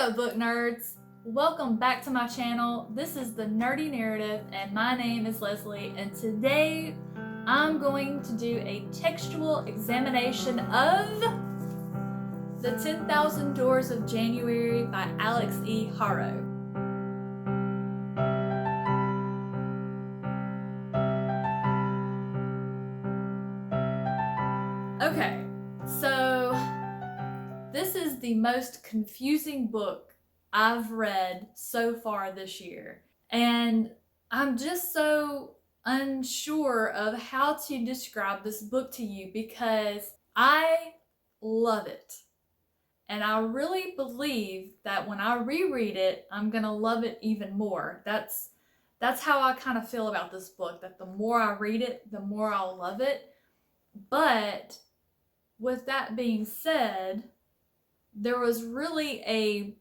up, book nerds? Welcome back to my channel. This is The Nerdy Narrative and my name is Leslie, and today I'm going to do a textual examination of The 10,000 Doors of January by Alex E. Haro. Okay, so this is the most confusing book I've read so far this year, and I'm just so unsure of how to describe this book to you because I love it. And I really believe that when I reread it, I'm gonna love it even more. That's how I kind of feel about this book, that the more I read it, the more I'll love it. But with that being said, there was really a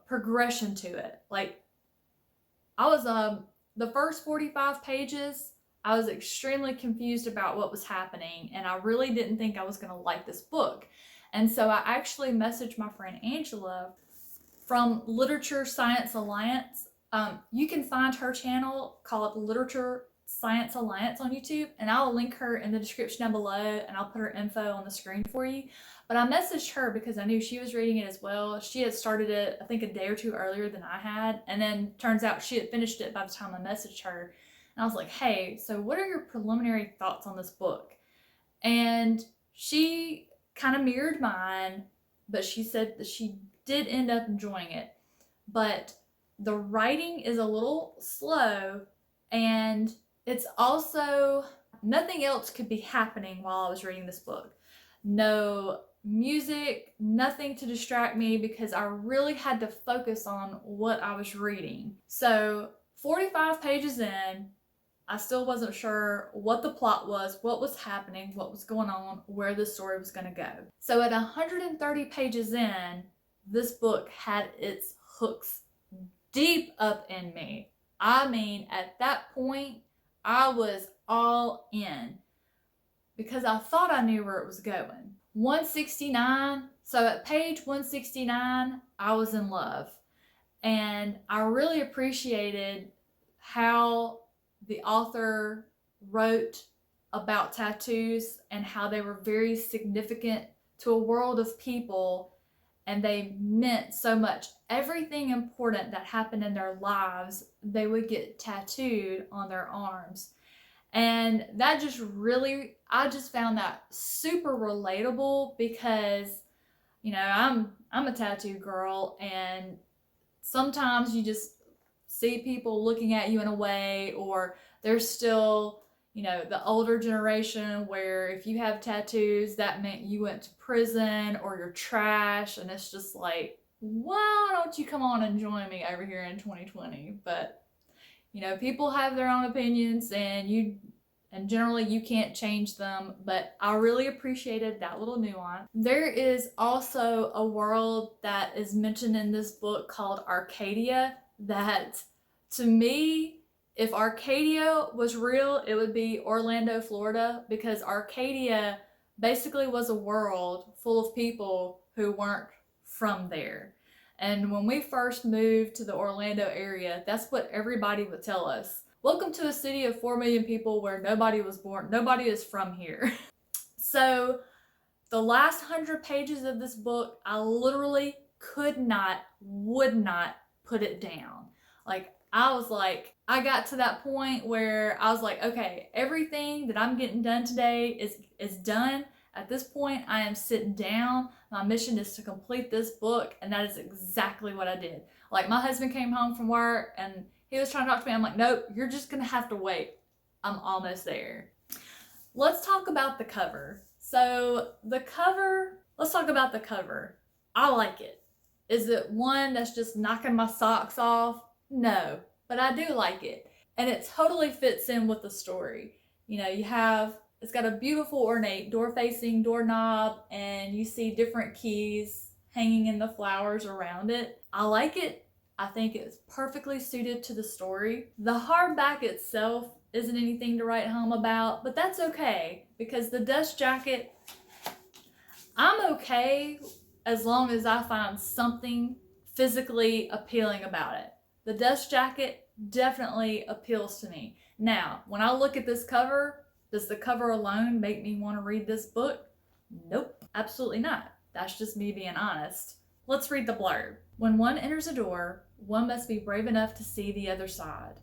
progression to it. Like, I was the first 45 pages, I was extremely confused about what was happening, and I really didn't think I was going to like this book. And so I actually messaged my friend Angela from Literature Science Alliance. You can find her channel called Literature Science Alliance on YouTube, and I'll link her in the description down below, and I'll put her info on the screen for you. But I messaged her because I knew she was reading it as well. She had started it, I think, a day or two earlier than I had, and then turns out she had finished it by the time I messaged her. And I was like, hey, so what are your preliminary thoughts on this book? And she kind of mirrored mine, but she said that she did end up enjoying it. But the writing is a little slow, and it's also, nothing else could be happening while I was reading this book. No music, nothing to distract me, because I really had to focus on what I was reading. So 45 pages in, I still wasn't sure what the plot was, what was happening, what was going on, where the story was going to go. So at 130 pages in, this book had its hooks deep up in me. I mean, at that point, I was all in because I thought I knew where it was going. 169, so at page 169, I was in love. And I really appreciated how the author wrote about tattoos and how they were very significant to a world of people, and they meant so much. Everything important that happened in their lives, they would get tattooed on their arms. And that just really, I just found that super relatable because, you know, I'm a tattoo girl, and sometimes you just see people looking at you in a way, or there's still, you know, the older generation where if you have tattoos, that meant you went to prison or you're trash, and it's just like, why don't you come on and join me over here in 2020? But, you know, people have their own opinions, and generally you can't change them, but I really appreciated that little nuance. There is also a world that is mentioned in this book called Arcadia that, to me, if Arcadia was real, it would be Orlando, Florida, because Arcadia basically was a world full of people who weren't from there. And when we first moved to the Orlando area, that's what everybody would tell us. Welcome to a city of 4 million people where nobody was born, nobody is from here. So the last 100 pages of this book, I literally would not put it down. Like, I was like, I got to that point where I was like, okay, everything that I'm getting done today is done. At this point, I am sitting down. My mission is to complete this book, and that is exactly what I did. Like, my husband came home from work, and he was trying to talk to me. I'm like, nope, you're just gonna have to wait. I'm almost there. Let's talk about the cover. So let's talk about the cover. I like it. Is it one that's just knocking my socks off? No, but I do like it. And it totally fits in with the story. You know, it's got a beautiful ornate door-facing doorknob, and you see different keys hanging in the flowers around it. I like it. I think it's perfectly suited to the story. The hardback itself isn't anything to write home about, but that's okay, because the dust jacket, I'm okay as long as I find something physically appealing about it. The dust jacket definitely appeals to me. Now, when I look at this cover, does the cover alone make me want to read this book? Nope, absolutely not. That's just me being honest. Let's read the blurb. When one enters a door, one must be brave enough to see the other side.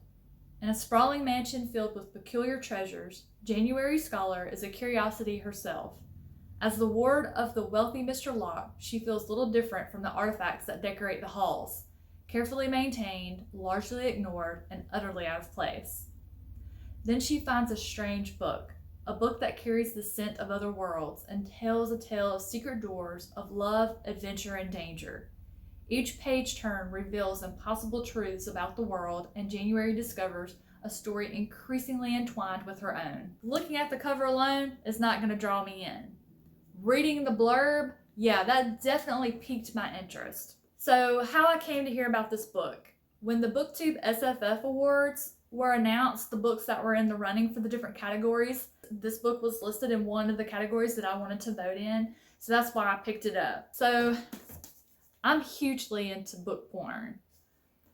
In a sprawling mansion filled with peculiar treasures, January Scholar is a curiosity herself. As the ward of the wealthy Mr. Locke, she feels little different from the artifacts that decorate the halls, carefully maintained, largely ignored, and utterly out of place. Then she finds a strange book, a book that carries the scent of other worlds and tells a tale of secret doors, of love, adventure, and danger. Each page turn reveals impossible truths about the world, and January discovers a story increasingly entwined with her own. Looking at the cover alone is not going to draw me in. Reading the blurb, yeah, that definitely piqued my interest. So, how I came to hear about this book. When the BookTube SFF Awards were announced, the books that were in the running for the different categories, this book was listed in one of the categories that I wanted to vote in, so that's why I picked it up. So, I'm hugely into book porn.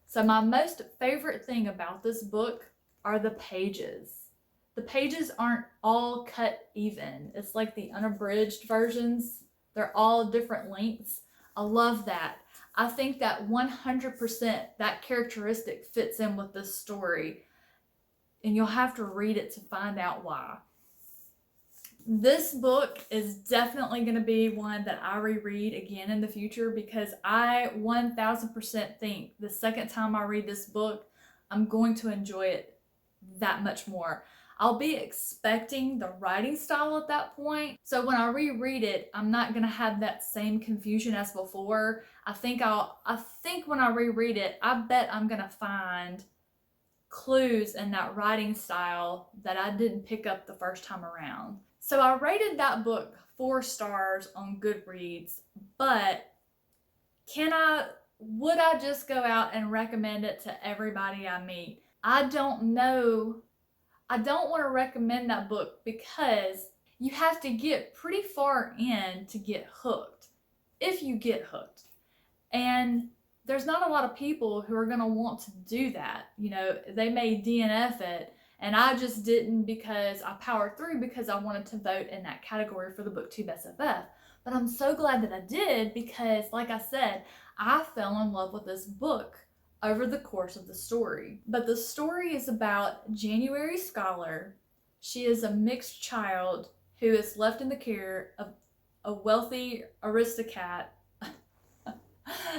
So my most favorite thing about this book are the pages. The pages aren't all cut even. It's like the unabridged versions. They're all different lengths. I love that. I think that 100% that characteristic fits in with this story. And you'll have to read it to find out why. This book is definitely going to be one that I reread again in the future because I 1000% think the second time I read this book, I'm going to enjoy it that much more. I'll be expecting the writing style at that point. So when I reread it, I'm not going to have that same confusion as before. I think when I reread it, I bet I'm going to find clues in that writing style that I didn't pick up the first time around. So I rated that book 4 stars on Goodreads, but would I just go out and recommend it to everybody I meet? I don't know. I don't want to recommend that book because you have to get pretty far in to get hooked, if you get hooked. And there's not a lot of people who are going to want to do that. You know, they may DNF it. And I just didn't because I powered through because I wanted to vote in that category for the BookTube SFF. But I'm so glad that I did because, like I said, I fell in love with this book over the course of the story. But the story is about January Scholar. She is a mixed child who is left in the care of a wealthy aristocrat.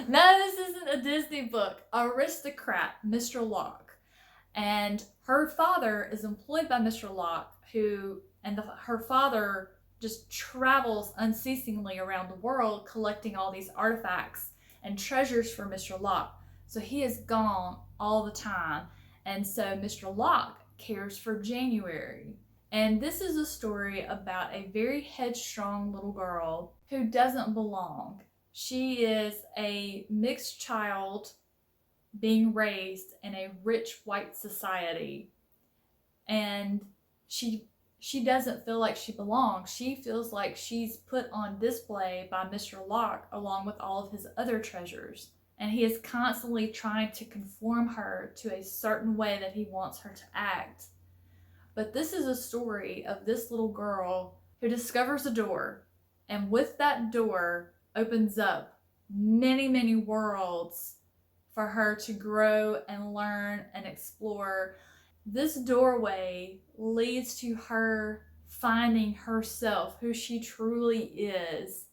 No, this isn't a Disney book. Aristocrat, Mr. Locke. And her father is employed by Mr. Locke, her father just travels unceasingly around the world collecting all these artifacts and treasures for Mr. Locke. So he is gone all the time. And so Mr. Locke cares for January. And this is a story about a very headstrong little girl who doesn't belong. She is a mixed child being raised in a rich white society, and she doesn't feel like she belongs. She feels like she's put on display by Mr. Locke along with all of his other treasures, and he is constantly trying to conform her to a certain way that he wants her to act. But this is a story of this little girl who discovers a door, and with that door opens up many, many worlds for her to grow and learn and explore. This doorway leads to her finding herself, who she truly is.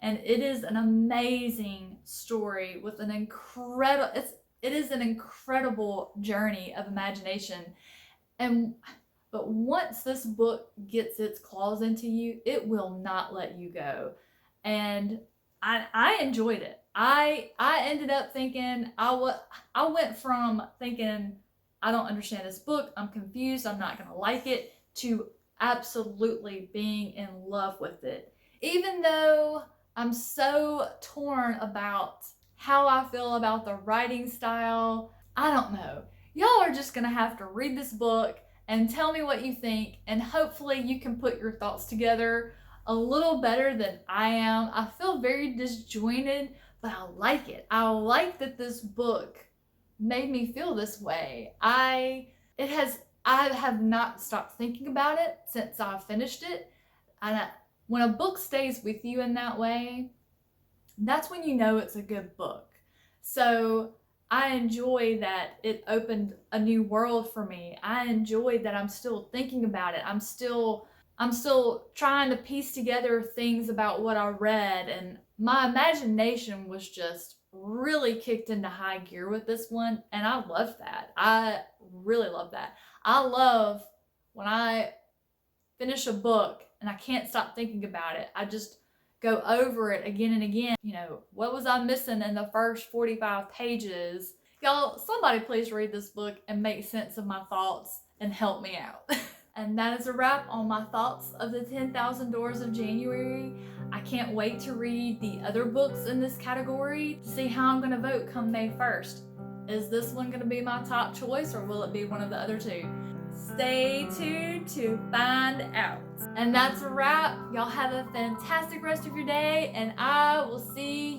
And it is an amazing story with an it is an incredible journey of imagination. But once this book gets its claws into you, it will not let you go. And I enjoyed it. I ended up thinking, I went from thinking, I don't understand this book, I'm confused, I'm not going to like it, to absolutely being in love with it. Even though I'm so torn about how I feel about the writing style, I don't know. Y'all are just going to have to read this book and tell me what you think, and hopefully you can put your thoughts together a little better than I am. I feel very disjointed, but I like it. I like that this book made me feel this way. I have not stopped thinking about it since I finished it. And when a book stays with you in that way, that's when you know it's a good book. So I enjoy that it opened a new world for me. I enjoy that I'm still thinking about it. I'm still trying to piece together things about what I read, and my imagination was just really kicked into high gear with this one, and I love that. I really love that. I love when I finish a book and I can't stop thinking about it. I just go over it again and again. You know, what was I missing in the first 45 pages? Y'all, somebody please read this book and make sense of my thoughts and help me out. And that is a wrap on my thoughts of the 10,000 Doors of January. I can't wait to read the other books in this category to see how I'm going to vote come May 1st. Is this one going to be my top choice, or will it be one of the other two? Stay tuned to find out. And that's a wrap. Y'all have a fantastic rest of your day, and I will see